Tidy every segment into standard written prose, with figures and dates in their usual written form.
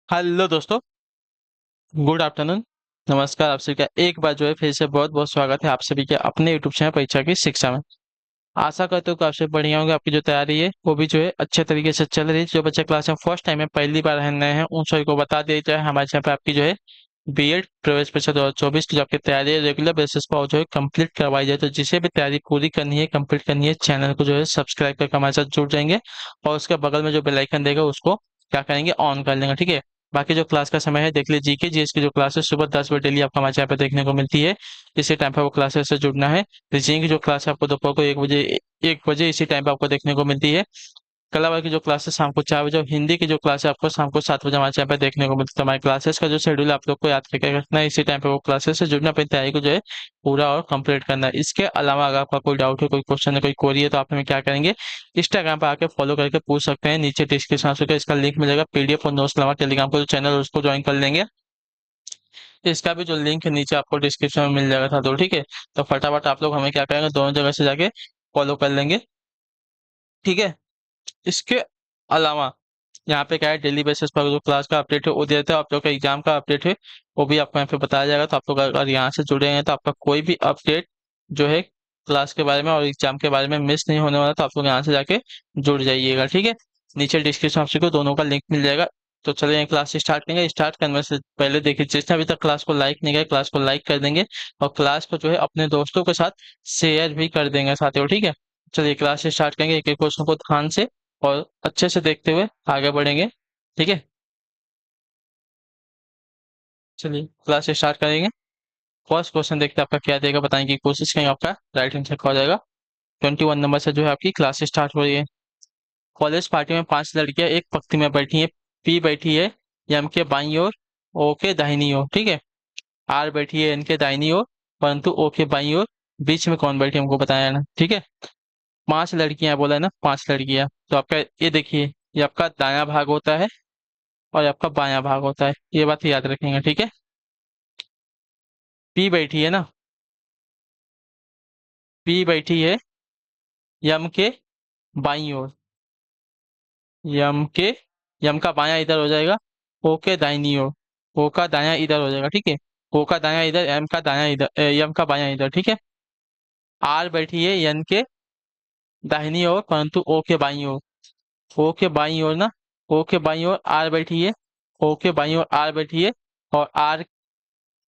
Hello दोस्तों। Good afternoon. नमस्कार। आप सभी का एक बार जो है फिर से बहुत बहुत स्वागत है आप सभी के अपने यूट्यूब चैनल परीक्षा की शिक्षा में। आशा करते हो कि आपसे बढ़िया होंगे। आपकी जो तैयारी है वो भी जो है अच्छे तरीके से चल रही है। जो बच्चे क्लास में फर्स्ट टाइम है, पहली बार रहने हैं, उन सभी को बता दिया जाए हमारे चैनल पर आपकी जो है बीएड प्रवेश परीक्षा 2024 की जो आपकी तैयारी है रेगुलर बेसिस पर जो है कंप्लीट करवाई जाए। तो जिसे भी तैयारी पूरी करनी है, कंप्लीट करनी है, चैनल को जो है सब्सक्राइब करके हमारे साथ जुड़ जाएंगे और उसके बगल में जो बेल आइकन देगा उसको क्या करेंगे, ऑन कर लेंगे। ठीक है। बाकी जो क्लास का समय है देख लीजिए, जीके जीएस की जो क्लास है सुबह 10 बजे डेली आपको हमारे चैनल पर देखने को मिलती है। इसी टाइम पर वो क्लासेस से जुड़ना है। रीजनिंग की जो क्लास है आपको दोपहर को 1 बजे इसी टाइम पे आपको देखने को मिलती है। कला की जो क्लास है शाम को 4 बजे, और हिंदी की जो क्लास है आपको शाम को 7 बजे हमारे चैनल पे देखने को मिलती है। तो हमारे क्लासेस का जो शेड्यूल है आप लोग को याद करके रखना है। इसी टाइम पे वो क्लासेस से जुड़ना, अपनी तैयारी को जो है पूरा और कंप्लीट करना है। इसके अलावा अगर आपका कोई डाउट है, कोई क्वेश्चन है, कोई क्वेरी है, तो आप हमें क्या करेंगे, इंस्टाग्राम पर आके फॉलो करके पूछ सकते हैं। नीचे डिस्क्रिप्शन में इसका लिंक मिलेगा, पीडीएफ और नोट्स के अलावा टेलीग्राम का जो चैनल है उसको ज्वाइन कर लेंगे। इसका भी जो लिंक है नीचे आपको डिस्क्रिप्शन में मिल जाएगा था। तो ठीक है। तो फटाफट आप लोग हमें क्या करेंगे, दोनों जगह से जाके फॉलो कर लेंगे। ठीक है। इसके अलावा यहाँ पे क्या है, डेली बेसिस पर जो क्लास का अपडेट है वो देते हैं। आप लोग का एग्जाम का अपडेट है वो भी आपको यहाँ पे बताया जाएगा। तो आप लोग अगर यहाँ से जुड़े हैं तो आपका कोई भी अपडेट जो है क्लास के बारे में और एग्जाम के बारे में मिस नहीं होने वाला। तो आप लोग यहाँ से जाके जुड़ जाइएगा। ठीक है। नीचे डिस्क्रिप्शन आपसे को दोनों का लिंक मिल जाएगा। तो चलिए क्लास स्टार्ट करेंगे। स्टार्ट करने से पहले देखिए, जिसने अभी तक क्लास को लाइक नहीं किया क्लास को लाइक कर देंगे और क्लास को जो है अपने दोस्तों के साथ शेयर भी कर देंगे साथियों। ठीक है। चलिए क्लास स्टार्ट करेंगे, एक एक क्वेश्चन को ध्यान से और अच्छे से देखते हुए आगे बढ़ेंगे। ठीक है। चलिए क्लास स्टार्ट करेंगे। फर्स्ट क्वेश्चन देखते हैं आपका क्या देगा, बताने की कोशिश करेंगे। आपका राइट आंसर हो जाएगा। 21 नंबर से जो है आपकी क्लास स्टार्ट हो रही है। कॉलेज पार्टी में 5 लड़कियां एक पंक्ति में बैठी हैं। पी बैठी है एम के बाईं ओर, ओ के दाहिनी ओर। ठीक है। आर बैठी है एन के दाहिनी ओर, परंतु ओ के बाईं ओर। बीच में कौन बैठी है हमको बताया ना। ठीक है। 5 लड़कियां बोला है ना, 5 लड़कियां। तो आपका ये देखिए, ये आपका दायां भाग होता है और ये आपका बायां भाग होता है। ये बात याद रखेंगे। ठीक है। पी बैठी है ना, पी बैठी है यम के बाईं ओर। यम के, यम का बायां इधर हो जाएगा, ओ के दाहिनी ओर। ओ का दायां इधर हो जाएगा। ठीक है। ओ का दायां इधर, एम का दायां इधर, यम का बायां इधर। ठीक है। आर बैठी है एन के दाहिनी ओर, परंतु ओ के बाईं ओर। ओ के बाईं ओर ना, ओ के बाईं ओर आर बैठी है, ओ के बाईं ओर आर बैठी है, और आर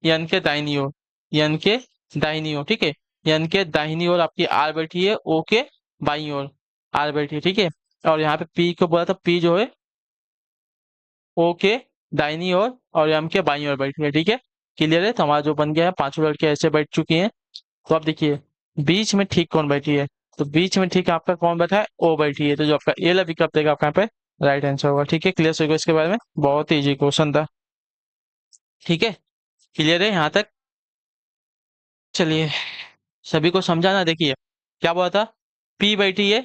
एन के दाहिनी ओर, एन के दाहिनी ओर। ठीक है। एन के दाहिनी ओर आपकी आर बैठी है, ओ के बाईं ओर आर बैठी है। ठीक है। और यहाँ पे पी को बोला था, पी जो है ओ के दाहिनी ओर और एम के बाईं ओर बैठी है। ठीक है। क्लियर है। तो हमारा जो बन गया है, पांचों लड़कियां ऐसे बैठ चुकी हैं। तो आप देखिए बीच में ठीक कौन बैठी है। तो बीच में ठीक आपका कौन बैठा है, ओ बैठी है। तो जो आपका ए वाला विकल्प देगा आपका यहाँ पे राइट आंसर होगा। ठीक है। क्लियर होगा इसके बारे में, बहुत ही इजी क्वेश्चन था। ठीक है। क्लियर है यहाँ तक। चलिए सभी को समझाना। देखिए क्या बोला था, पी बैठी है,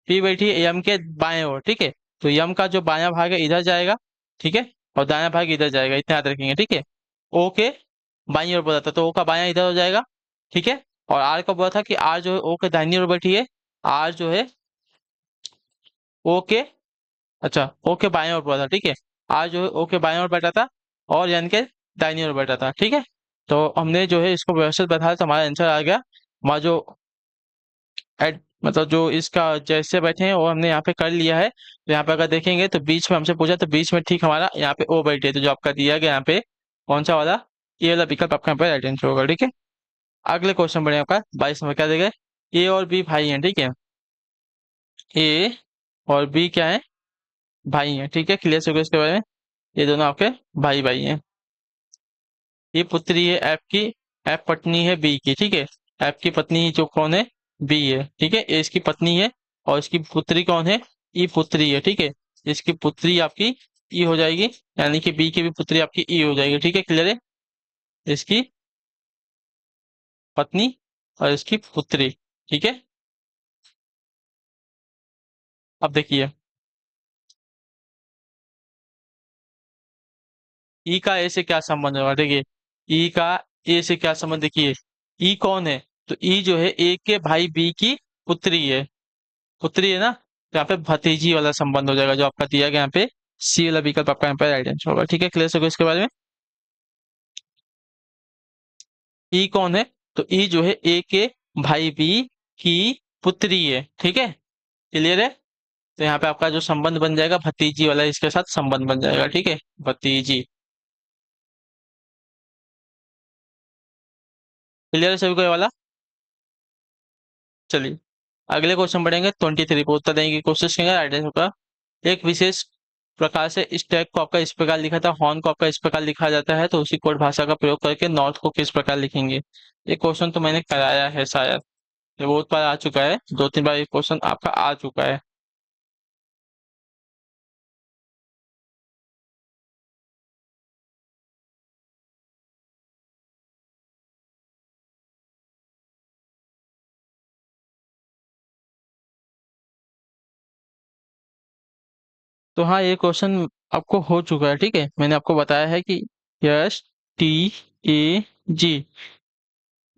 पी बैठी है यम के बाएं ओर। ठीक है। तो यम का जो बायां भाग है इधर जाएगा। ठीक है। और दायां भाग इधर जाएगा, इतना याद रखेंगे। ठीक है। ओ के बाईं ओर बोला था तो ओ का बायां इधर हो जाएगा। ठीक है। और आर का बोला था कि आर जो है ओ के दाहिनी ओर बैठी है, आर जो है ओ के, अच्छा ओ के बाएं ओर बोला था। ठीक है। आर जो है ओ के बाएं ओर बैठा था और एन के दाहिनी ओर बैठा था। ठीक है। तो हमने जो है इसको व्यवस्थित बैठाया तो हमारा आंसर आ गया। हमारा जो मतलब जो इसका जैसे बैठे हैं वो हमने यहाँ पे कर लिया है। तो यहाँ पे अगर देखेंगे तो बीच में हमसे पूछा, तो बीच में ठीक हमारा यहाँ पे ओ बैठे, तो जो आपका दिया गया यहाँ पे कौन सा वाला, ये वाला विकल्प आपका यहाँ पे राइट आंसर होगा। ठीक है। अगले क्वेश्चन बढ़े आपका 22 नंबर, क्या देगा, ए और बी भाई हैं। ठीक है। ए और बी क्या है, भाई हैं। ठीक है। क्लियर से इसके बारे में, ये दोनों आपके भाई भाई हैं। ये पुत्री है एफ की, एफ पत्नी है बी की। ठीक है। एफ की पत्नी जो कौन है, बी है। ठीक है। ए इसकी पत्नी है और इसकी पुत्री कौन है, ई पुत्री है। ठीक है। इसकी पुत्री आपकी ई हो जाएगी, यानी कि बी की भी पुत्री आपकी ई हो जाएगी। ठीक है। क्लियर है। इसकी पत्नी और इसकी पुत्री। ठीक है। अब देखिए ई का ए से क्या संबंध होगा। देखिए ई का ए से क्या संबंध, देखिए ई कौन है, तो ई जो है ए के भाई बी की पुत्री है, पुत्री है ना। तो यहाँ पे भतीजी वाला संबंध हो जाएगा जो आपका दिया गया यहाँ पे, सी वाला विकल्प आपका यहाँ पे राइट आंसर होगा। ठीक है, क्लियर होगा इसके बारे में। ई कौन है? तो ई जो है ए के भाई बी की पुत्री है। ठीक है, क्लियर है। तो यहाँ पे आपका जो संबंध बन जाएगा भतीजी वाला, इसके साथ संबंध बन जाएगा। ठीक है, भतीजी। क्लियर है सभी को ये वाला? चलिए अगले क्वेश्चन बढ़ेंगे। 23 को उत्तर देने की कोशिश करेंगे। राइट आंसर का एक विशेष प्रकार से स्टैक को आपका इस प्रकार लिखा था, हॉर्न को आपका इस प्रकार लिखा जाता है, तो उसी कोड भाषा का प्रयोग करके नॉर्थ को किस प्रकार लिखेंगे? ये क्वेश्चन तो मैंने कराया है शायद, ये बहुत बार आ चुका है, 2-3 बार ये क्वेश्चन आपका आ चुका है। तो हाँ, ये क्वेश्चन आपको हो चुका है। ठीक है, मैंने आपको बताया है कि यस, टी, ए, जी।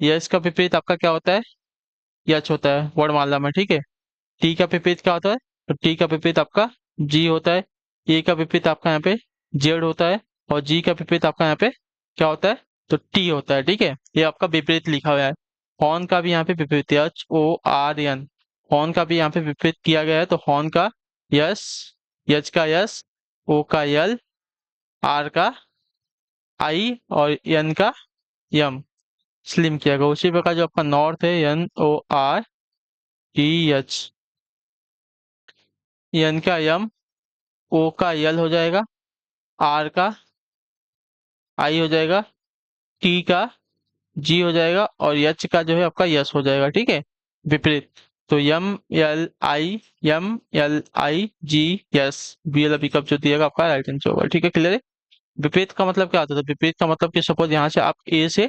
यस का विपरीत आपका क्या होता है? यच होता है वर्णमाला में। ठीक है, टी का विपरीत क्या होता है? तो टी का विपरीत आपका जी होता है। ए का विपरीत आपका यहाँ पे जेड होता है। और जी का विपरीत आपका यहाँ पे क्या होता है? तो टी होता है। ठीक है, ये आपका विपरीत लिखा हुआ है। हॉर्न का भी यहाँ पे विपरीत, H O R N. Horn का भी यहाँ पे विपरीत किया गया है, तो हॉर्न का यस, यच का यस, ओ का यल, आर का आई और एन का यम, स्लिम किया गया। उसी प्रकार जो आपका नॉर्थ है, N O R T H, N का यम, ओ का यल हो जाएगा, आर का आई हो जाएगा, टी का जी हो जाएगा, और एच का जो है आपका यस हो जाएगा। ठीक है, विपरीत। तो M L I yes, B L pickup जो दिएगा आपका राइट आंसर होगा। ठीक है, क्लियर है। विपरीत का मतलब क्या होता है? विपरीत का मतलब कि सपोज यहाँ से आप ए से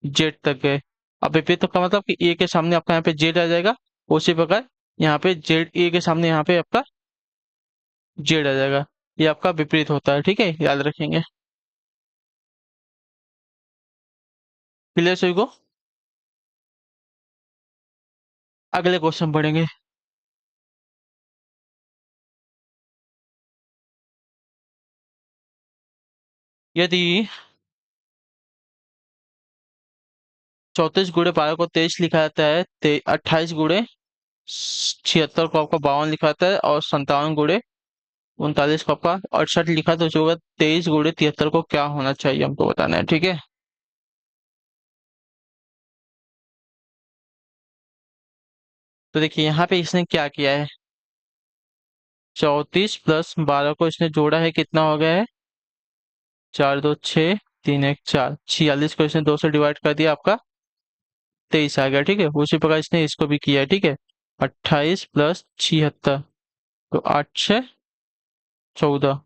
जेड तक गए। अब विपरीत का मतलब कि ए के सामने आपका यहाँ पे जेड आ जाएगा, उसी प्रकार यहाँ पे जेड, ए के सामने यहाँ पे आपका जेड आ जाएगा। ये आपका विपरीत होता है। ठीक है, याद रखेंगे। क्लियर सभी को? अगले क्वेश्चन पढ़ेंगे। यदि 34 गुणे 12 को 23 लिखा जाता है, 28 गुणे 76 को आपका 52 लिखा जाता है, और 57 गुणे 39 को आपका 68 लिखा, तो जो होगा 23 गुणे 73 को क्या होना चाहिए हमको बताना है। ठीक है, तो देखिए यहाँ पे इसने क्या किया है, 34 + 12 को इसने जोड़ा है, कितना हो गया है? 4 2 6, 3 1 4, 46 को इसने 2 से डिवाइड कर दिया, आपका 23 आ गया। ठीक है, उसी प्रकार इसने इसको भी किया है। ठीक है, 28 + 76, तो 8 6 14,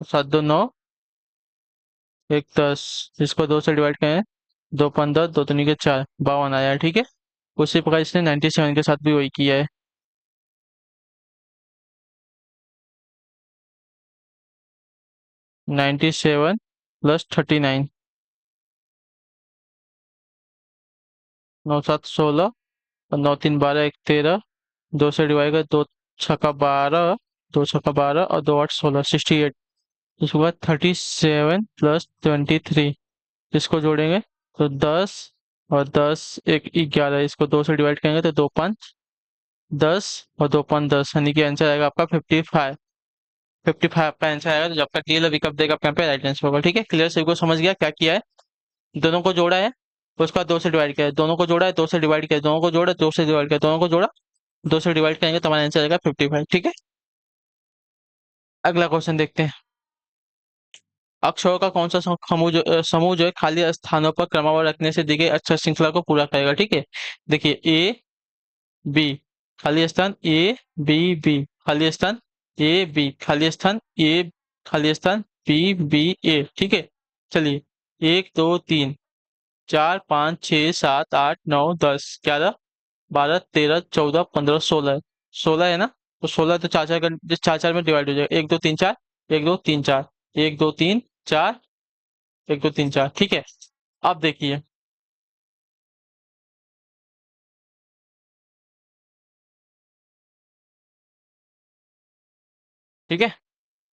7 2 9, 1 10, इसको 2 से डिवाइड करें, 2 15, 2 3 के 4, 52 आया। ठीक है, उसी प्रकार इसने 97 के साथ भी वही किया है। 97 + 39, 9 7 16, और 9 3 12, 1 13, 2 से डिवाइड कर, 2 6 12, 2 6 12, और 2 8 16, 68। इसके बाद 37 + 23, इसको जोड़ेंगे तो 10, और 10 1 11, इसको 2 से डिवाइड करेंगे तो 2 5 10, और 2 5 10, यानी कि आंसर आएगा आपका 55। 55 आपका आंसर आएगा, तो जब आपका डी विकल्प देगा आपका यहाँ पे राइट आंसर होगा। ठीक है, क्लियर, सभी को समझ गया क्या किया है? दोनों को जोड़ा है, तो उसका 2 से डिवाइड किया है, दोनों को जोड़ा है, 2 से डिवाइड किया, दोनों को जोड़ा, 2 से डिवाइड किया, दोनों को जोड़ा, 2 से डिवाइड करेंगे तो हमारा आंसर आएगा 55। ठीक है, अगला क्वेश्चन देखते हैं। अक्षरों का कौन सा समूह जो है खाली स्थानों पर क्रमवार रखने से दी गई अक्षर श्रृंखला को पूरा करेगा? ठीक है, देखिए ए बी खाली स्थान, ए बी बी खाली स्थान, ए बी खाली स्थान, ए खाली स्थान, बी बी ए। ठीक है, चलिए 1 2 3 4 5 6 7 8 9 10 11 12 13 14 15 16, 16 है ना? तो 16 तो चार चार का, जिस चार चार में डिवाइड हो जाएगा, 1 2 3 4, 1 2 3 4, 1 2 3 4, 1 2 3 4। ठीक है, अब देखिए ठीक है।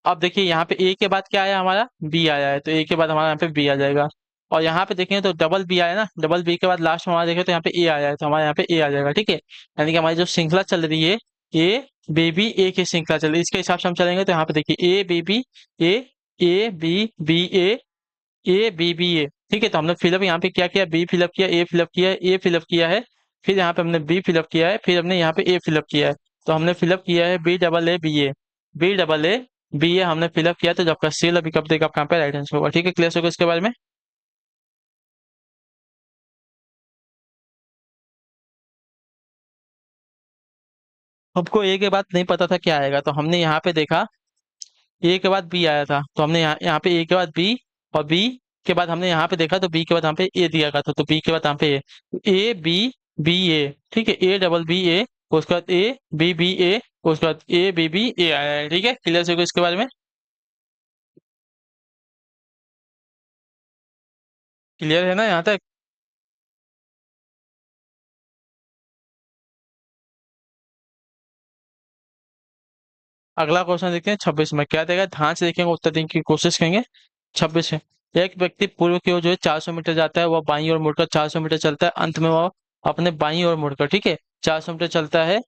अब देखिए यहाँ पे ए के बाद क्या आया हमारा, बी आया है, तो ए के बाद हमारा यहाँ पे बी आ जाएगा। और यहाँ पे देखेंगे तो डबल बी आया ना, डबल बी के बाद लास्ट में हमारा देखें तो यहाँ पे ए आया है, तो हमारे यहाँ पे ए आ जाएगा, ठीक है। यानी कि हमारी जो श्रृंखला चल रही है, ए बी बी ए की श्रृंखला चल रही है, इसके हिसाब से हम चलेंगे तो यहाँ पे देखिए A B B A, A B B A B B A, ठीक है। तो हमने फिलअप यहाँ पे क्या किया, बी फिलअप किया, ए फिलअप किया है, ए फिलअप किया है, फिर यहाँ पे हमने बी फिलअप किया है, फिर हमने यहाँ पे ए फिलअप किया है। तो हमने फिलअप किया है B double A B A, B double A B A हमने फिलअप किया, तो जब आपका सेल अभी कब देगा आपका, यहाँ पे राइट आंसर होगा, ठीक है। क्लियर होगा इसके बारे में। हमको ए के बाद नहीं पता था क्या आएगा, तो हमने यहाँ पे देखा ए के बाद बी आया था, तो हमने यहाँ यहाँ पे ए के बाद बी, और बी के बाद हमने यहाँ पे देखा तो बी के बाद यहाँ पे ए दिया गया था, तो बी के बाद यहाँ पे ए बी बी ए, ठीक है, ए डबल बी ए, उसके बाद ए बी बी ए, उसके बाद ए बी बी ए आया है, ठीक है। क्लियर हो गया इसके बारे में। क्लियर है ना यहाँ तक। अगला क्वेश्चन देखते हैं 26 में क्या देगा, ध्यान से देखेंगे, उत्तर देने की कोशिश करेंगे। 26 है, एक व्यक्ति पूर्व की ओर जो है 400 मीटर जाता है, वह बाईं ओर मुड़कर 400 मीटर चलता है, अंत में वह अपने बाईं ओर मुड़कर, ठीक है, 400 मीटर चलता है,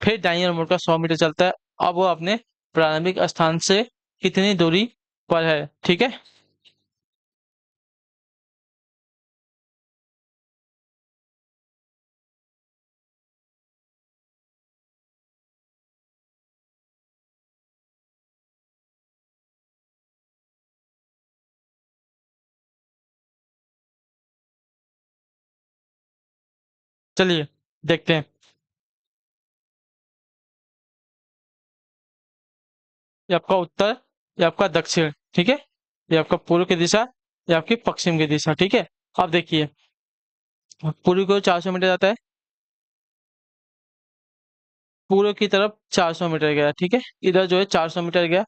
फिर दाईं ओर मुड़कर 100 मीटर चलता है। अब वो अपने प्रारंभिक स्थान से कितनी दूरी पर है, ठीक है। चलिए देखते हैं। ये आपका उत्तर, ये आपका दक्षिण, ठीक है, ये आपका पूर्व की दिशा, ये आपकी पश्चिम की दिशा, ठीक है। अब देखिए, पूर्व की ओर 400 मीटर जाता है, पूर्व की तरफ 400 मीटर गया, ठीक है, इधर जो है 400 मीटर गया,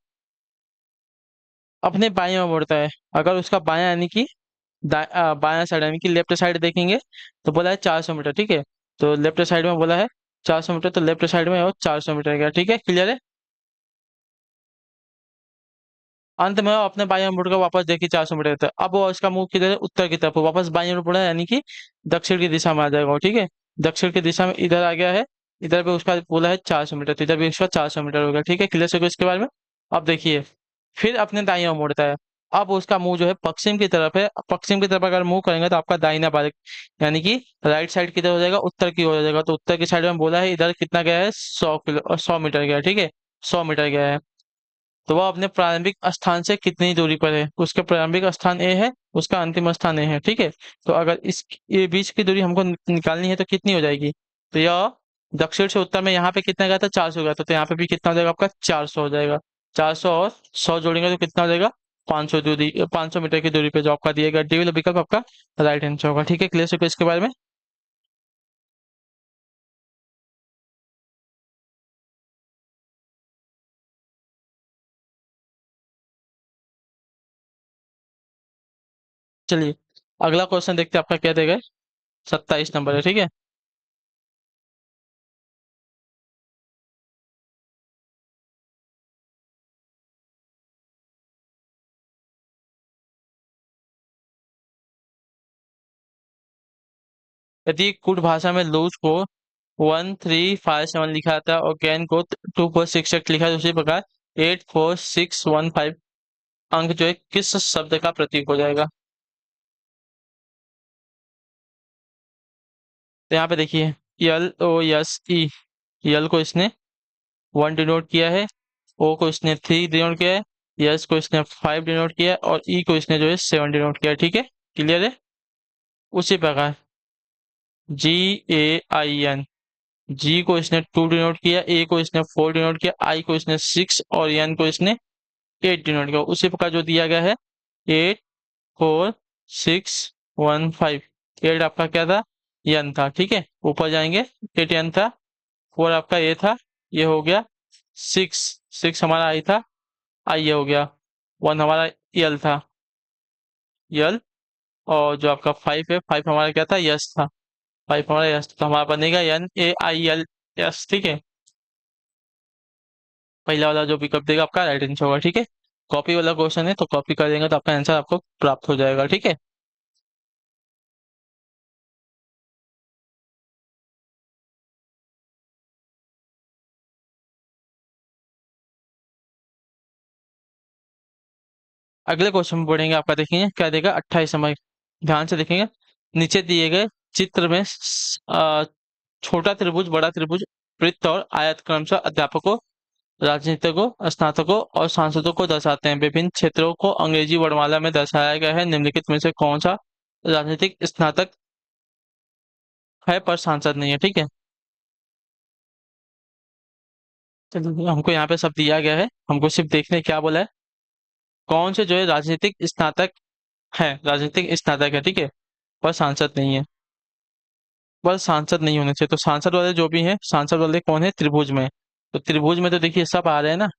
अपने बाएं ओर मुड़ता है। अगर उसका बायां यानी कि बायां साइड यानी कि लेफ्ट साइड देखेंगे तो बोला है 400 मीटर, ठीक है, तो लेफ्ट साइड में बोला है 400 मीटर, तो लेफ्ट साइड में और 400 मीटर गया, ठीक है। क्लियर है। अंत में वो अपने बाएं ओर मुड़कर वापस देखिए 400 मीटर तक, अब वो उसका मुंह किधर है, उत्तर की तरफ, वापस बाएं ओर मुड़ा है, यानी कि दक्षिण की दिशा में आ जाएगा वो, ठीक है। दक्षिण की दिशा में इधर आ गया है, इधर पे उसका बोला है 400 मीटर, तो इधर भी उसका 400 मीटर होगा, ठीक है। क्लियर है इसके बारे में। अब देखिए, फिर अपने दाईं ओर मुड़ता है, अब उसका मुंह जो है पश्चिम की तरफ है, पश्चिम की तरफ अगर मुंह करेंगे तो आपका दाहिना बार यानी कि राइट साइड किधर हो जाएगा, उत्तर की ओर हो जाएगा, तो उत्तर की साइड में बोला है इधर कितना गया है, 100 मीटर गया है, ठीक है, 100 मीटर गया है। तो वह अपने प्रारंभिक स्थान से कितनी दूरी पर है, उसका प्रारंभिक स्थान ए है, उसका अंतिम स्थान ए है, ठीक है। तो अगर इस ये बीच की दूरी हमको निकालनी है तो कितनी हो जाएगी, तो यह दक्षिण से उत्तर में यहाँ पे कितना गया था, 400 गया था, तो यहाँ पे भी कितना हो जाएगा आपका, 400 हो जाएगा। 400 और 100 जोड़ेंगे तो कितना हो जाएगा, 500 दूरी, 500 मीटर की दूरी पे जो आपका दिएगा, डी वाला विकल्प आपका राइट आंसर होगा, ठीक है। क्लियर है इसके बारे में। चलिए अगला क्वेश्चन देखते हैं आपका क्या देगा। 27 नंबर है, ठीक है। यदि कुट भाषा में लूज को 1357 लिखा था और गैन को 2468 लिखा है, उसी प्रकार 84615 अंक जो है किस शब्द का प्रतीक हो जाएगा। तो यहाँ पे देखिए, LOSE, यल को इसने 1 डिनोट किया है, ओ को इसने 3 डिनोट किया है, यस को इसने 5 डिनोट किया है, और ई को इसने जो है 7 डिनोट किया है, ठीक है। क्लियर है। उसी प्रकार GAIN, जी को इसने 2 डिनोट किया, ए को इसने 4 डिनोट किया, आई को इसने 6 और एन को इसने 8 डिनोट किया, उसी प्रकार जो दिया गया है 84615, 8 आपका क्या था, एन था, ठीक है, ऊपर जाएंगे, 8 एन था, 4 आपका ए था, ये हो गया 6, 6 हमारा आई था, आई ये हो गया, 1 हमारा यल था, यल, और जो आपका 5 है, 5 हमारा क्या था, यस था, 5 हमारा यस, तो हमारा बनेगा NAIL यस, ठीक है। पहला वाला जो विकल्प देगा आपका राइट आंसर होगा, ठीक है। कॉपी वाला क्वेश्चन है तो कॉपी कर देंगे तो आपका आंसर आपको प्राप्त हो जाएगा, ठीक है। अगले क्वेश्चन में बढ़ेंगे, आपका देखेंगे क्या देगा 28 नंबर। ध्यान से देखेंगे, नीचे दिए गए चित्र में छोटा त्रिभुज, बड़ा त्रिभुज, वृत्त और आयत क्रमशः अध्यापकों, राजनीतिकों, स्नातकों और सांसदों को दर्शाते हैं। विभिन्न क्षेत्रों को अंग्रेजी वर्णमाला में दर्शाया गया है। निम्नलिखित में से कौन सा राजनीतिक स्नातक है पर सांसद नहीं है, ठीक है। चलिए, हमको यहाँ पे सब दिया गया है, हमको सिर्फ देखने क्या बोला है, कौन से जो है राजनीतिक स्नातक है, राजनीतिक स्नातक है, ठीक है, पर सांसद नहीं है। पर सांसद नहीं होने चाहिए, तो सांसद वाले जो भी हैं, सांसद वाले कौन है, त्रिभुज में। तो त्रिभुज में तो देखिए सब आ रहे हैं ना।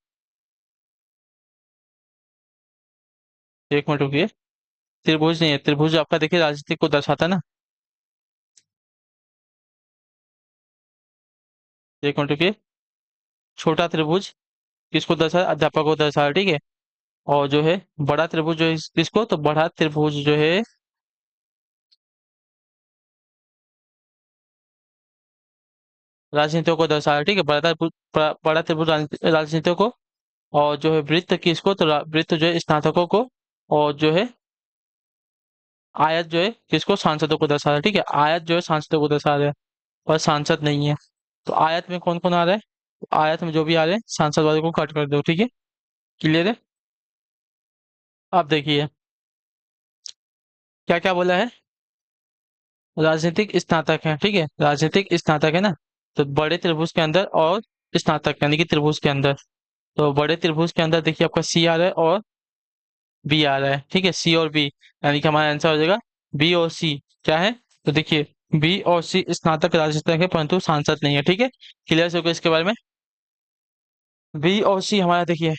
एक मिनट रुकिए, त्रिभुज नहीं है, त्रिभुज आपका देखिए राजनीतिक को दर्शाता है ना। एक मिनट रुकिए, छोटा त्रिभुज किसको दर्शा, अध्यापक को दर्शा रहा है, ठीक है। और जो है बड़ा त्रिभुज जो है किसको, तो बड़ा त्रिभुज जो है राजनीतियों को दर्शा रहा है, ठीक है। बड़ा त्रिभुज राजनीतियों को। और जो है वृत्त किसको, तो वृत्त जो है स्नातकों को। और जो है आयत जो है किसको, सांसदों को दर्शा रहा है, ठीक है। आयत जो है सांसदों को दर्शा रहा है, पर सांसद नहीं है। तो आयत में कौन कौन आ रहा है, तो आयत में जो भी आ रहे हैं सांसद वाले को कट कर दो, ठीक है। क्लियर है। अब देखिए क्या क्या बोला है, राजनीतिक स्नातक है, ठीक है, राजनीतिक स्नातक है ना। तो बड़े त्रिभुज के अंदर और स्नातक यानी कि त्रिभुज के अंदर। तो बड़े त्रिभुज के अंदर देखिए आपका सी आ रहा है और बी आ रहा है, ठीक है, सी और बी, यानी कि हमारा आंसर हो जाएगा बी और सी। क्या है, तो देखिए बी और सी स्नातक राजनीतिक है परंतु सांसद नहीं है, ठीक है। क्लियर से होगा इसके बारे में। बी और सी हमारा देखिए,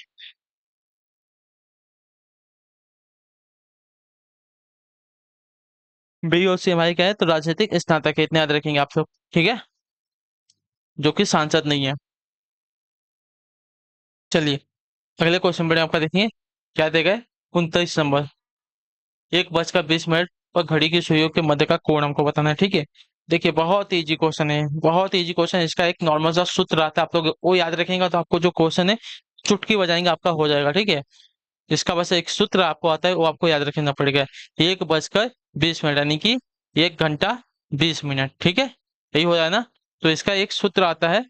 बी और सी हमारी क्या है, तो राजनीतिक स्नातक है, इतने याद रखेंगे आप लोग, ठीक है, जो कि सांसद नहीं है। चलिए अगले क्वेश्चन बढ़े, आपका देखिए क्या देगा 29 नंबर। 1 बजकर 20 मिनट और घड़ी की सुइयों के मध्य का कोण हमको बताना है, ठीक है। देखिए बहुत इजी क्वेश्चन है, बहुत इजी क्वेश्चन है। इसका एक नॉर्मल सा सूत्र आता है, आप लोग वो याद रखेंगे तो आपको जो क्वेश्चन है चुटकी बजाएंगे आपका हो जाएगा, ठीक है। इसका बस एक सूत्र आपको आता है, वो आपको याद रखना पड़ेगा। 1 बजकर 20 मिनट यानी कि 1 घंटा 20 मिनट, ठीक है, यही हो रहा है ना। तो इसका एक सूत्र आता है,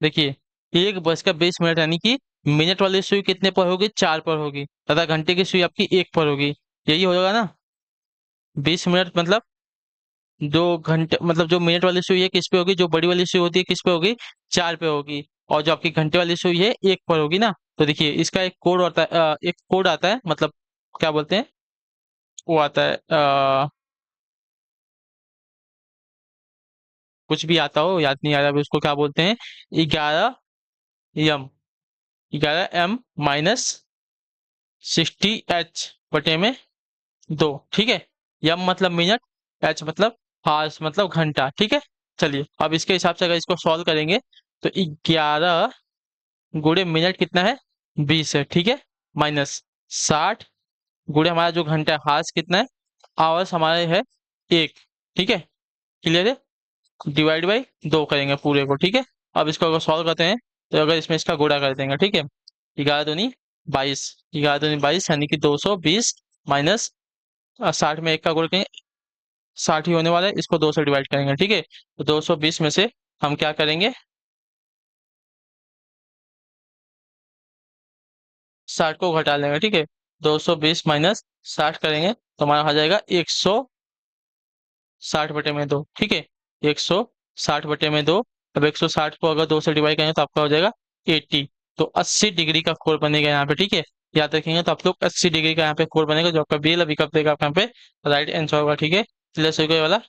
देखिए 1 बजकर 20 मिनट यानी कि मिनट वाली सुई कितने पर होगी, 4 पर होगी, तथा घंटे की सुई आपकी 1 पर होगी। यही होगा ना। 20 मिनट मतलब जो घंटे मतलब जो मिनट वाली सुई है किस पे होगी, जो बड़ी वाली सुई होती है किस पे होगी, 4 पे होगी। और जो आपकी घंटे वाली सुई है 1 पर होगी ना। तो देखिए इसका एक कोड आता है, एक कोड आता है, मतलब क्या बोलते हैं, वो आता है कुछ भी आता हो, याद नहीं आ रहा अभी, उसको क्या बोलते हैं, 11 एम, 11 एम माइनस 60 H/में 2, ठीक है। यम मतलब मिनट, एच मतलब हार्स मतलब घंटा, ठीक है। चलिए अब इसके हिसाब से अगर इसको सॉल्व करेंगे तो 11 गुणे मिनट कितना है, 20 है, ठीक है, माइनस 60 गुणे हमारा जो घंटा है हार्स कितना है, आवर्स हमारे है 1, ठीक है। क्लियर है। डिवाइड बाई 2 करेंगे पूरे को, ठीक है। अब इसको अगर सॉल्व करते हैं तो अगर इसमें इसका गुणा कर देंगे, ठीक है। 11 दूनी 22, 11 दूनी 22 यानी कि 220 माइनस 60 में 1 का गुण करेंगे, 60 ही होने वाला है, इसको 2 से डिवाइड करेंगे, ठीक है। तो 220 में से हम क्या करेंगे, 60 को घटा लेंगे, ठीक है। 220 माइनस 60 करेंगे तो हमारा हो जाएगा 160/2, ठीक है। 160/2। अब 160 को अगर 2 से डिवाइड करेंगे तो आपका हो जाएगा 80। तो 80 डिग्री का कोण बनेगा यहाँ पे, ठीक है। याद रखेंगे तो आप लोग 80 डिग्री का यहाँ पे कोण बनेगा, जो आपका बी वाला विकल्प देगा आपका यहाँ पे राइट आंसर होगा, ठीक है। क्लियर सही वाला।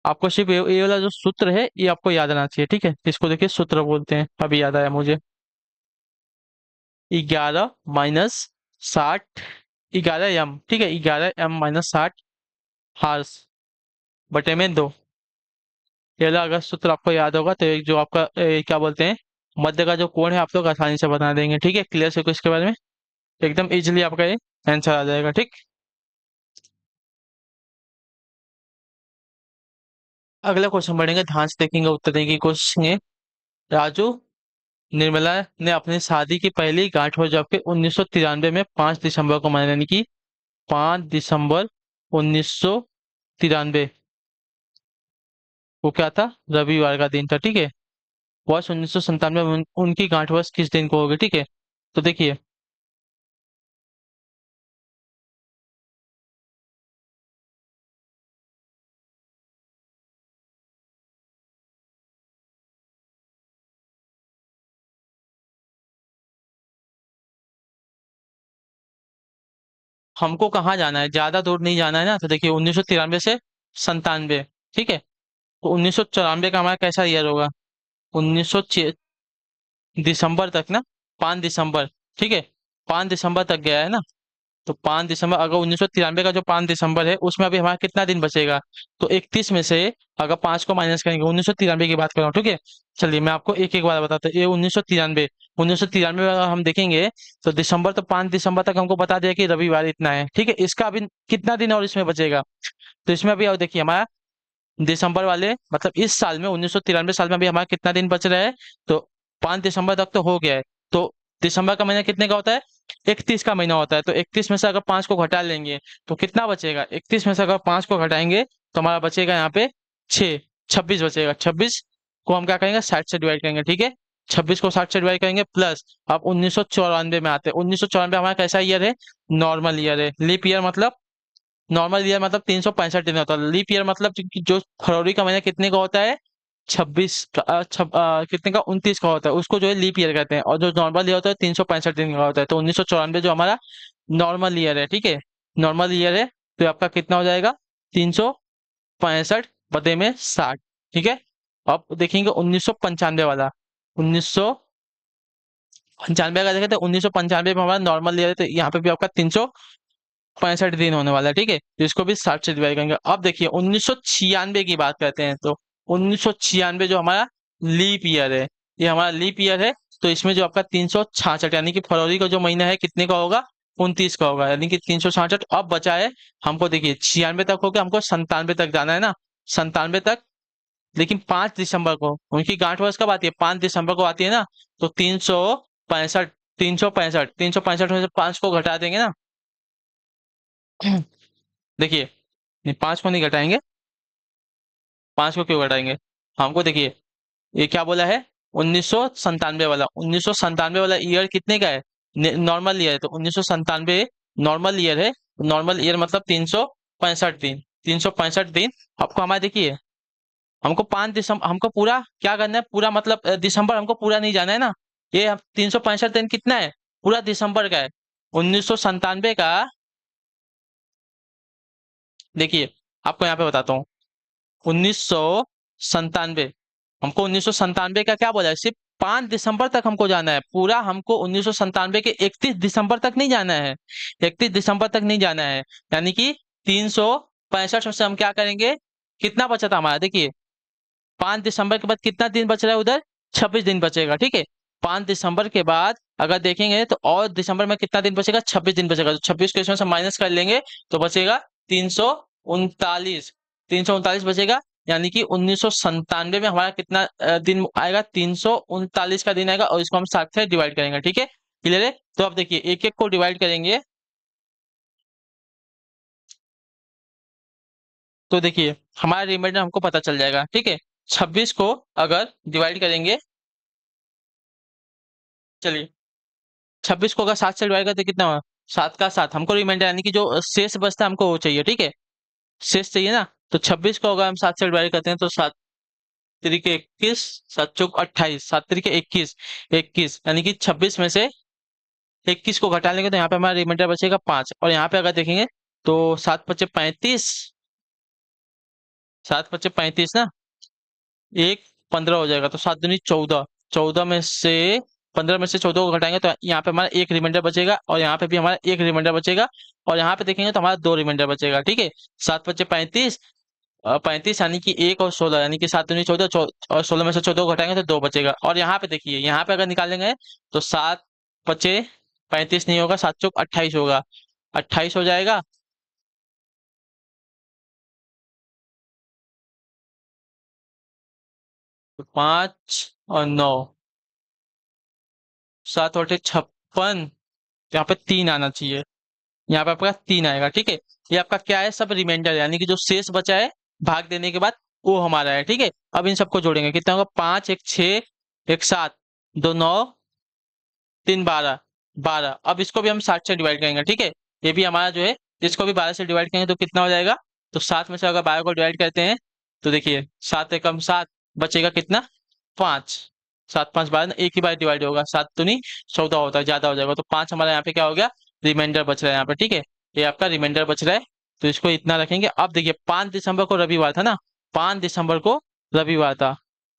आपको सिर्फ ये वाला जो सूत्र है ये आपको याद आना चाहिए, ठीक है। इसको देखिए सूत्र बोलते हैं, अभी याद आया मुझे। 11 माइनस 60 11m, ठीक है, 11m-60 हार्स बटे में 2। ये वाला अगर सूत्र आपको याद होगा तो एक जो आपका क्या बोलते हैं, मध्य का जो कोण है आप लोग आसानी से बना देंगे। ठीक है, क्लियर से कुछ इसके बारे में, एकदम इजीली आपका ये आंसर आ जाएगा। ठीक, अगला क्वेश्चन बढ़ेंगे, ध्यान से देखेंगे, उत्तर देने की कोशिश करेंगे। राजू निर्मला ने अपनी शादी की पहली गांठ जबकि 1993 में 5 दिसंबर को मनाई, यानी कि 5 दिसंबर 1993 वो क्या था, रविवार का दिन था। ठीक है, वर्ष 1997 में उनकी गांठ वर्ष किस दिन को होगी। ठीक है, तो देखिए, हमको कहाँ जाना है, ज्यादा दूर नहीं जाना है ना। तो देखिए 1993 से 97, ठीक है, तो 1994 का हमारा कैसा ईयर होगा, 1900 दिसंबर तक ना, 5 दिसंबर, ठीक है, 5 दिसंबर तक गया है ना। तो 5 दिसंबर, अगर 1993 का जो 5 दिसंबर है उसमें अभी हमारा कितना दिन बचेगा, तो 31 में से अगर 5 को माइनस करेंगे, 1993 की बात कर रहा हूँ। ठीक है, चलिए मैं आपको एक एक बार बताता हूँ। ये 1993, 1993 में अगर हम देखेंगे तो दिसंबर, तो 5 दिसंबर तक हमको बता दिया कि रविवार इतना है। ठीक है, इसका अभी कितना दिन और इसमें बचेगा, तो इसमें अभी और देखिए हमारा दिसंबर वाले मतलब इस साल में 1993 साल में अभी हमारा कितना दिन बच रहा है, तो 5 दिसंबर तक तो हो गया है। तो दिसंबर का महीना कितने का होता है, 31 का महीना होता है। तो 31 में से अगर 5 को घटा लेंगे तो कितना बचेगा, 31 में से अगर 5 को घटाएंगे तो हमारा बचेगा यहाँ पे 6, 26 बचेगा। 26 को हम क्या करेंगे, 60 से डिवाइड करेंगे। ठीक है, 26 को 60 से डिवाइड करेंगे प्लस, अब 1994 में आते हैं। 1994 हमारा कैसा ईयर है, नॉर्मल ईयर है। लीप ईयर मतलब, नॉर्मल ईयर मतलब 365 दिन होता है। लीप ईयर मतलब जो फरवरी का महीना कितने का होता है, 26 कितने का, 29 का होता है, उसको जो है लीप ईयर कहते हैं। और जो नॉर्मल ईयर होता है 365 दिन का होता है। तो 1994 जो हमारा नॉर्मल ईयर है, ठीक है, नॉर्मल ईयर है, तो आपका कितना हो जाएगा, 365 बटे में 60। ठीक है, अब देखेंगे 1995 वाला, 1995 का देखें तो 1995 में हमारा नॉर्मल ईयर है, तो यहाँ पे भी आपका 365 दिन होने वाला है। ठीक है, तो इसको भी 60 से डिवाइड करेंगे। अब देखिए 1996 की बात करते हैं, तो 1996 जो हमारा लीप ईयर है, ये हमारा लीप ईयर है। तो इसमें जो आपका 366 यानी कि फरवरी का जो महीना है कितने का होगा, 29 का होगा, यानी कि 366। अब बचा है हमको, देखिए 96 तक हो गया, हमको 97 तक जाना है ना, 97 तक। लेकिन 5 दिसंबर को उनकी गांठ वर्ष कब आती है, 5 दिसंबर को आती है ना। तो 365, 365 में से 5 को घटा देंगे ना। देखिए, नहीं 5 को नहीं घटाएंगे, 5 को क्यों घटाएंगे, हमको देखिए ये क्या बोला है, 1997 वाला, 1997 वाला ईयर कितने का है, नॉर्मल ईयर है। तो 1997 नॉर्मल ईयर है, नॉर्मल ईयर मतलब 365 दिन, 365 दिन। आपको हमारे देखिए, हमको 5 दिसंबर, हमको पूरा क्या करना है, पूरा मतलब दिसंबर हमको पूरा नहीं जाना है ना। ये 365 दिन कितना है, पूरा दिसंबर का है। 1997 का, देखिए आपको यहाँ पे बताता हूँ, 1997, हमको 1997 का क्या बोला है, सिर्फ 5 दिसंबर तक हमको जाना है पूरा। हमको 1997 के 31 दिसंबर तक नहीं जाना है, 31 दिसंबर तक नहीं जाना है। यानी कि 365 में से हम क्या करेंगे, कितना बचा था हमारा, देखिए 5 दिसंबर के बाद कितना दिन बच रहा है उधर, 26 दिन बचेगा। ठीक है, 5 दिसंबर के बाद अगर देखेंगे तो और दिसंबर में कितना दिन बचेगा, 26 दिन बचेगा। तो 26 को इसमें से माइनस कर लेंगे तो बचेगा 339, 339 बचेगा। यानी कि 1997 में हमारा कितना दिन आएगा, 339 का दिन आएगा, और इसको हम 60 से डिवाइड करेंगे। ठीक है, क्लियर है। तो अब देखिए एक एक को डिवाइड करेंगे, तो देखिए हमारा रिमाइंडर हमको पता चल जाएगा। ठीक है, 26 को अगर डिवाइड करेंगे, चलिए 26 को अगर 7 से डिवाइड करते कितना हुआ, 7 का 7, हमको रिमाइंडर यानी कि जो शेष बचता है हमको वो चाहिए। ठीक है, शेष चाहिए ना। तो 26 को अगर हम 7 से डिवाइड करते हैं तो 7 तिरिके 21, 7 चौक 28, 7 तिरिके 21, 21 यानी कि 26 में से 21 को घटा लेंगे तो यहाँ पे हमारा रिमाइंडर बचेगा 5। और यहाँ पे अगर देखेंगे तो 7 पच्चे 35, 7 पच्चे 35 ना, एक 15 हो जाएगा, तो 7 दूनी 14, 14 में से 15 में से 14 को घटाएंगे तो यहाँ पे हमारा एक रिमाइंडर बचेगा, और यहाँ पे भी हमारा एक रिमाइंडर बचेगा, और यहाँ पे देखेंगे तो हमारा दो रिमाइंडर बचेगा। ठीक है, 7 × 5 = 35, 35 यानी कि 1 और 16 यानी कि 7 × 14, और 16 में से 14 को घटाएंगे तो दो बचेगा। और यहाँ पे देखिए, यहाँ पे अगर निकालेंगे तो 7 × 5 = 35 नहीं होगा, 7 × 4 = 28 होगा, 28 हो जाएगा। तो 5 और 9, 7 × 8 = 56, यहाँ पे 3 आना चाहिए, यहाँ पे आपका 3 आएगा। ठीक है, ये आपका क्या है, सब रिमाइंडर है, यानी कि जो शेष बचा है भाग देने के बाद वो हमारा है। ठीक है, अब इन सबको जोड़ेंगे, कितना होगा, 5 × 1 = 6, 1 × 7, 2 × 9, 3 × 12, 12। अब इसको भी हम 60 से डिवाइड करेंगे। ठीक है, ये भी हमारा जो है, इसको भी 12 से डिवाइड करेंगे तो कितना हो जाएगा, तो 7 में से अगर 12 को डिवाइड करते हैं तो देखिए 7 एकम 7, बचेगा कितना, 5। 7 × 5 = 12, एक ही बार डिवाइड होगा, 7 तो नहीं 14 होता है, ज्यादा हो जाएगा, तो 5 हमारा यहाँ पे क्या हो गया, रिमाइंडर बच रहा है यहाँ पे। ठीक है, ये आपका रिमाइंडर बच रहा है, तो इसको इतना रखेंगे। अब देखिए 5 दिसंबर को रविवार था ना, 5 दिसंबर को रविवार था,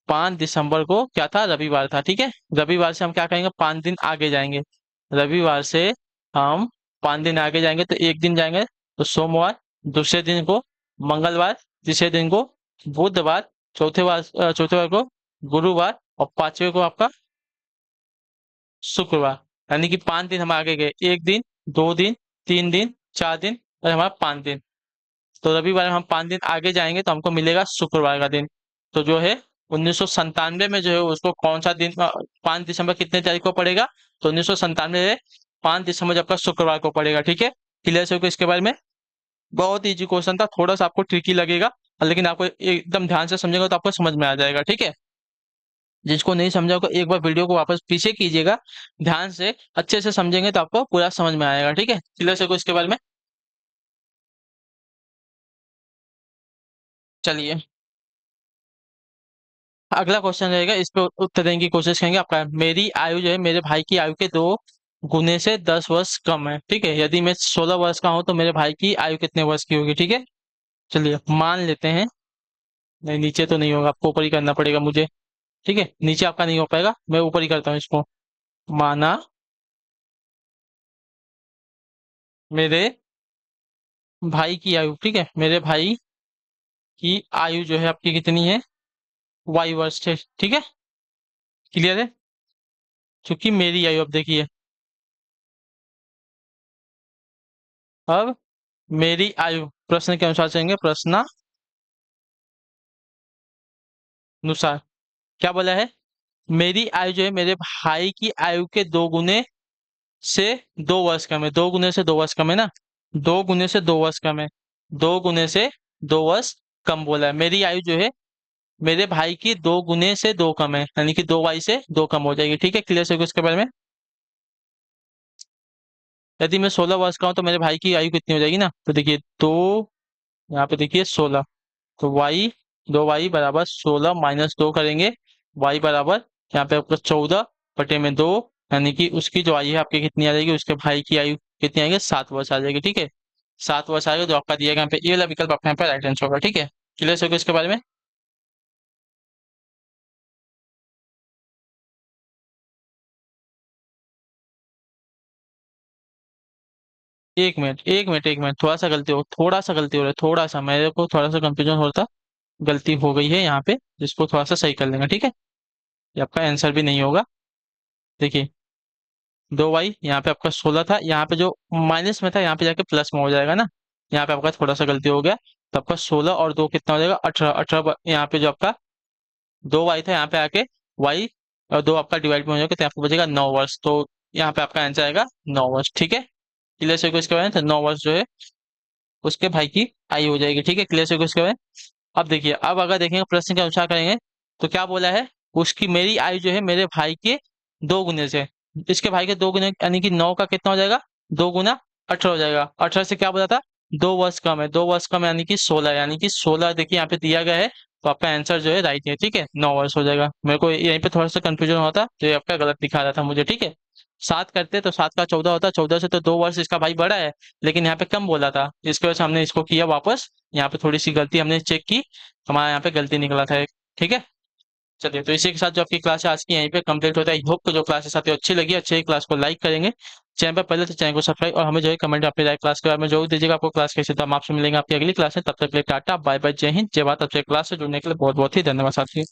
5 दिसंबर को क्या था, रविवार था। ठीक है, रविवार से हम क्या करेंगे, 5 दिन आगे जाएंगे, रविवार से हम 5 दिन आगे जाएंगे, तो एक दिन जाएंगे तो सोमवार, दूसरे दिन को मंगलवार, तीसरे दिन को बुधवार, चौथे बार को गुरुवार, और पांचवे को आपका शुक्रवार। यानी कि 5 दिन हम आगे गए, एक दिन, 2 दिन, 3 दिन, 4 दिन, और हमारा 5 दिन। तो रविवार में हम 5 दिन आगे जाएंगे तो हमको मिलेगा शुक्रवार का दिन। तो जो है 1997 में जो है उसको कौन सा दिन, 5 दिसंबर कितने तारीख को पड़ेगा, तो 1997 है 5 दिसंबर जब का शुक्रवार को पड़ेगा। ठीक है, क्लियर है इसके बारे में। बहुत इजी क्वेश्चन था, थोड़ा सा आपको ट्रिकी लगेगा, लेकिन आपको एकदम ध्यान से समझेगा तो आपको समझ में आ जाएगा। ठीक है, जिसको नहीं समझा होगा एक बार वीडियो को वापस पीछे कीजिएगा, ध्यान से अच्छे से समझेंगे तो आपको पूरा समझ में आएगा। ठीक है, क्लियर है इसके बारे में। चलिए, अगला क्वेश्चन रहेगा, इस पे उत्तर देने की कोशिश करेंगे। आपका, मेरी आयु जो है मेरे भाई की आयु के 2 गुने से 10 वर्ष कम है। ठीक है, यदि मैं 16 वर्ष का हूं तो मेरे भाई की आयु कितने वर्ष की होगी। ठीक है, चलिए मान लेते हैं, नहीं नीचे तो नहीं होगा, आपको ऊपर ही करना पड़ेगा मुझे। ठीक है, नीचे आपका नहीं हो पाएगा, मैं ऊपर ही करता हूँ इसको। माना मेरे भाई की आयु, ठीक है, मेरे भाई की आयु जो है आपकी कितनी है, Y वर्ष है। ठीक है, क्लियर है, क्योंकि मेरी आयु, अब देखिए, अब मेरी आयु प्रश्न के अनुसार चलेंगे, प्रश्न अनुसार क्या बोला है, मेरी आयु जो है मेरे भाई की आयु के 2 गुने से 2 वर्ष कम है, 2 गुने से 2 वर्ष कम है ना, 2 गुने से 2 वर्ष कम है, 2 गुने से 2 वर्ष कम बोला है। मेरी आयु जो है मेरे भाई की 2 गुने से 2 कम है, यानी कि 2 y से 2 कम हो जाएगी। ठीक है, क्लियर है इसके बारे में। यदि मैं 16 वर्ष का हूँ तो मेरे भाई की आयु कितनी हो जाएगी ना, तो देखिए 2, यहाँ पे देखिए 16, तो y, 2y बराबर 16 माइनस 2 करेंगे, y बराबर यहाँ पे आपका 14/2, यानी कि उसकी जो आयु है आपकी कितनी आ जाएगी, उसके भाई की आयु कितनी आएगी, 7 वर्ष आ जाएगी। ठीक है, 7 वर्ष आएगा, जो आपका दिया गया यहाँ पे ये वाला विकल्प आपका यहाँ पे राइट आंसर होगा। ठीक है, क्लियर है इसके बारे में। एक मिनट, थोड़ा सा गलती हो, रहा है, थोड़ा सा मेरे को थोड़ा सा कंफ्यूजन हो रहा था, गलती हो गई है यहाँ पे, जिसको थोड़ा सा सही कर लेंगे। ठीक है, ये आपका आंसर भी नहीं होगा। देखिए 2y, यहाँ पे आपका 16 था, यहाँ पे जो माइनस में था यहाँ पे जाके प्लस में हो जाएगा ना, यहाँ पे आपका थोड़ा सा गलती हो गया, तो आपका 16 और 2 कितना हो जाएगा, 18, 18, यहाँ पे जो आपका 2y था यहाँ पे आके y और 2 आपका डिवाइड में हो जाएगा, तो आपको बचेगा 9 वर्ष, तो यहाँ पे आपका आंसर आएगा 9 वर्ष। ठीक है, क्लियर से इसके बारे में, तो 9 वर्ष जो है उसके भाई की आयु हो जाएगी। ठीक है, क्लियर से इसके बारे में। अब देखिए, अब अगर देखेंगे प्रश्न के अनुसार करेंगे तो क्या बोला है, उसकी मेरी आयु जो है मेरे भाई के 2 गुने से, इसके भाई के 2 गुने यानी कि 9 का कितना हो जाएगा, 2 गुना 18 हो जाएगा, 18 से क्या बोला था, 2 वर्ष कम है, 2 वर्ष कम यानी कि 16, यानी कि 16 देखिए यहाँ पे दिया गया है, तो आपका आंसर जो है राइट है। ठीक है, 9 वर्ष हो जाएगा। मेरे को यहीं पे थोड़ा सा कंफ्यूजन हुआ था, तो ये आपका गलत दिखा रहा था मुझे। ठीक है, 7 करते तो 7 का 14 होता, 14 से तो 2 वर्ष इसका भाई बड़ा है, लेकिन यहाँ पे कम बोला था, इसकी वजह से हमने इसको किया वापस, यहाँ पे थोड़ी सी गलती हमने चेक की, हमारा यहाँ पे गलती निकला था एक। ठीक है, चलिए, तो इसी के साथ जो आपकी क्लास है आज की यहीं पे कंप्लीट होता है। आई होप कि जो क्लास है साथियों अच्छी लगी, अच्छी क्लास को लाइक करेंगे, चैनल पर पहले तो चैनल को सब्सक्राइब, और हमें जो है कमेंट अपनी लाइव क्लास के बारे में जरूर दीजिएगा, आपको क्लास कैसे। तो हम आपसे मिलेंगे आपकी अगली क्लास में, तब तक के लिए टाटा बाय बाय, जय हिंद जय भारत। आपसे क्लास से जुड़ने के लिए बहुत बहुत ही धन्यवाद साथियों।